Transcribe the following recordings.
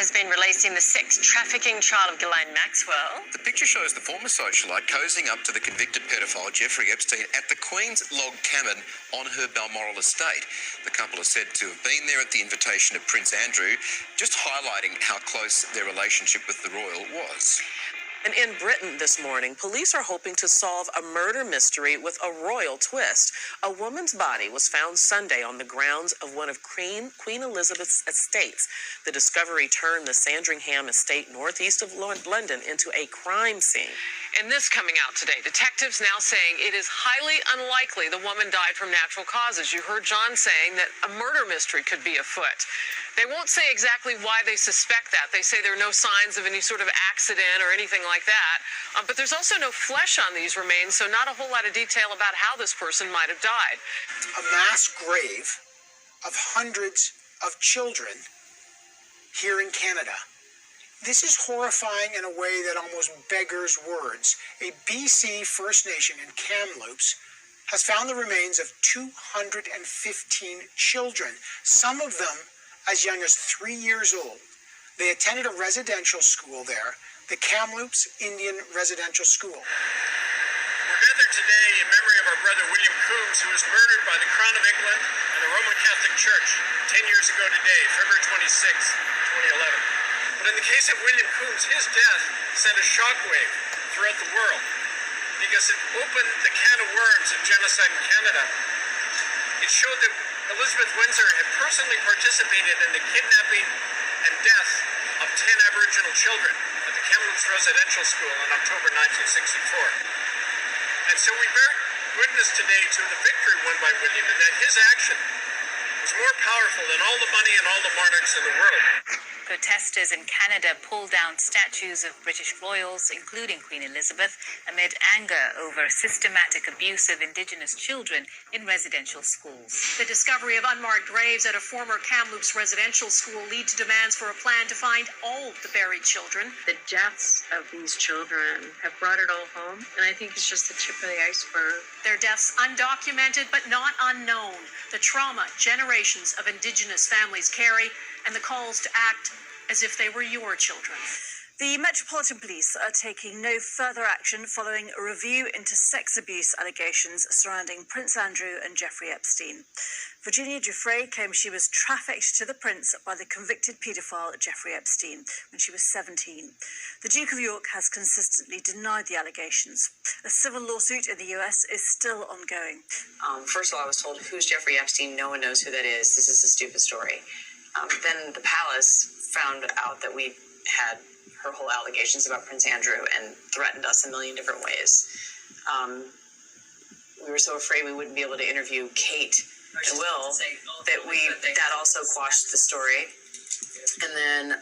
has been releasing the sex trafficking trial of Ghislaine Maxwell. The picture shows the former socialite cozying up to the convicted pedophile Jeffrey Epstein at the Queen's Log Cabin on her Balmoral estate. The couple are said to have been there at the invitation of Prince Andrew, just highlighting how close their relationship with the royal was. And in Britain this morning, police are hoping to solve a murder mystery with a royal twist. A woman's body was found Sunday on the grounds of one of Queen Elizabeth's estates. The discovery turned the Sandringham estate northeast of London into a crime scene. And this coming out today, detectives now saying it is highly unlikely the woman died from natural causes. You heard John saying that a murder mystery could be afoot. They won't say exactly why they suspect that. They say there are no signs of any sort of accident or anything like that. But there's also no flesh on these remains, so not a whole lot of detail about how this person might have died. A mass grave of hundreds of children here in Canada. This is horrifying in a way that almost beggars words. A BC First Nation in Kamloops has found the remains of 215 children, some of them as young as 3 years old. They attended a residential school there, the Kamloops Indian Residential School. We're gathered today in memory of our brother William Coombs, who was murdered by the Crown of England and the Roman Catholic Church 10 years ago today, February 26, 2011. But in the case of William Coombs, his death sent a shockwave throughout the world because it opened the can of worms of genocide in Canada. It showed that Elizabeth Windsor had personally participated in the kidnapping and death of 10 Aboriginal children at the Kamloops Residential School in October 1964. And so we bear witness today to the victory won by William, and that his action was more powerful than all the money and all the monarchs in the world. Protesters in Canada pulled down statues of British royals, including Queen Elizabeth, amid anger over systematic abuse of Indigenous children in residential schools. The discovery of unmarked graves at a former Kamloops residential school lead to demands for a plan to find all the buried children. The deaths of these children have brought it all home, and I think it's just the tip of the iceberg. Their deaths undocumented but not unknown. The trauma generations of Indigenous families carry, and the calls to act as if they were your children. The Metropolitan Police are taking no further action following a review into sex abuse allegations surrounding Prince Andrew and Jeffrey Epstein. Virginia Giuffre claims she was trafficked to the prince by the convicted paedophile Jeffrey Epstein when she was 17. The Duke of York has consistently denied the allegations. A civil lawsuit in the US is still ongoing. First of all, I was told, who's Jeffrey Epstein? No one knows who that is. This is a stupid story. Then the palace found out that we had her whole allegations about Prince Andrew and threatened us a million different ways. We were so afraid we wouldn't be able to interview Kate and Will that also quashed the story. And then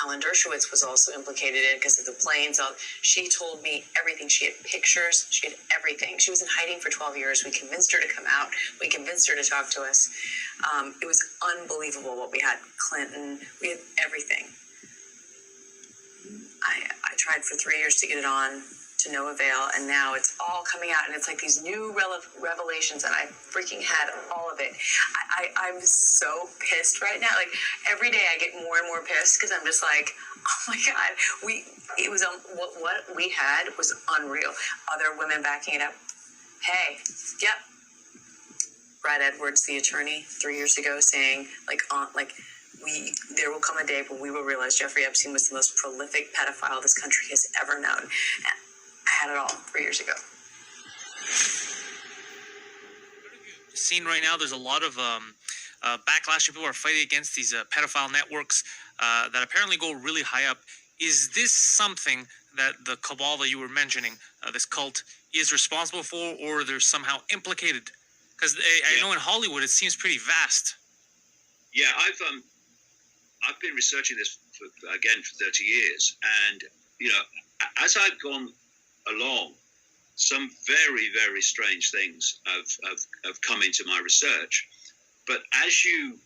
Alan Dershowitz was also implicated in it because of the planes. She told me everything. She had pictures. She had everything. She was in hiding for 12 years. We convinced her to come out. We convinced her to talk to us. It was unbelievable what we had. Clinton. We had everything. I tried for 3 years to get it on, to no avail, and now it's all coming out, and it's like these new revelations, and I freaking had all of it. I'm so pissed right now. Like, every day I get more and more pissed because I'm just like, oh my God, what we had was unreal. Other women backing it up. Hey, yep. Brad Edwards, the attorney, 3 years ago, saying there will come a day when we will realize Jeffrey Epstein was the most prolific pedophile this country has ever known. I had it all 3 years ago. Seen right now, there's a lot of backlash. People are fighting against these pedophile networks that apparently go really high up. Is this something that the cabal that you were mentioning, this cult, is responsible for, or they're somehow implicated? Because I know in Hollywood it seems pretty vast. Yeah, I've been researching this for 30 years, and as I've gone along, some very, very strange things have come into my research. But as you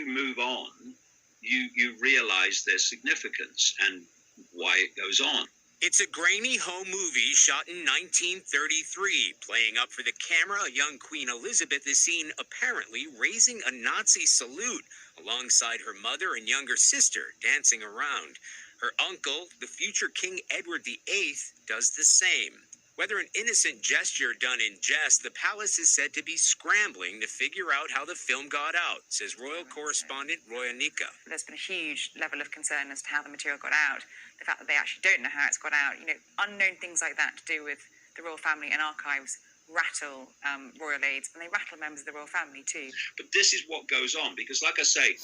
move on, you realize their significance and why it goes on. It's a grainy home movie shot in 1933. Playing up for the camera, a young Queen Elizabeth is seen apparently raising a Nazi salute alongside her mother and younger sister dancing around. Her uncle, the future King Edward VIII, does the same. Whether an innocent gesture done in jest, the palace is said to be scrambling to figure out how the film got out, says royal correspondent Roya Nika. There's been a huge level of concern as to how the material got out. The fact that they actually don't know how it's got out, unknown things like that to do with the royal family and archives rattle royal aides, and they rattle members of the royal family too. But this is what goes on, because like I say,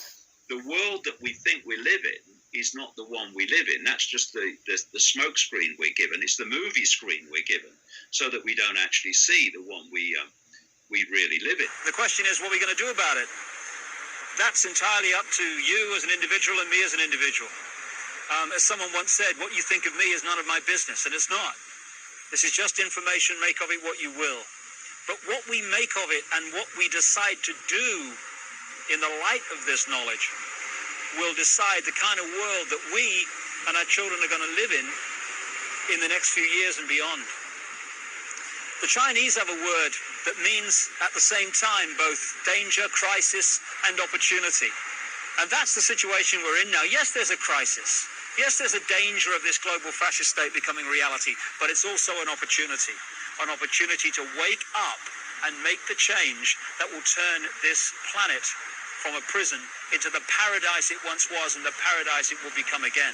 the world that we think we live in is not the one we live in. That's just the smoke screen we're given. It's the movie screen we're given, so that we don't actually see the one we really live in. The question is, what are we going to do about it? That's entirely up to you as an individual and me as an individual. As someone once said, what you think of me is none of my business, and it's not. This is just information, make of it what you will. But what we make of it and what we decide to do in the light of this knowledge will decide the kind of world that we and our children are going to live in the next few years and beyond. The Chinese have a word that means at the same time both danger, crisis, and opportunity. And that's the situation we're in now. Yes, there's a crisis. Yes, there's a danger of this global fascist state becoming reality, but it's also an opportunity to wake up and make the change that will turn this planet from a prison into the paradise it once was and the paradise it will become again.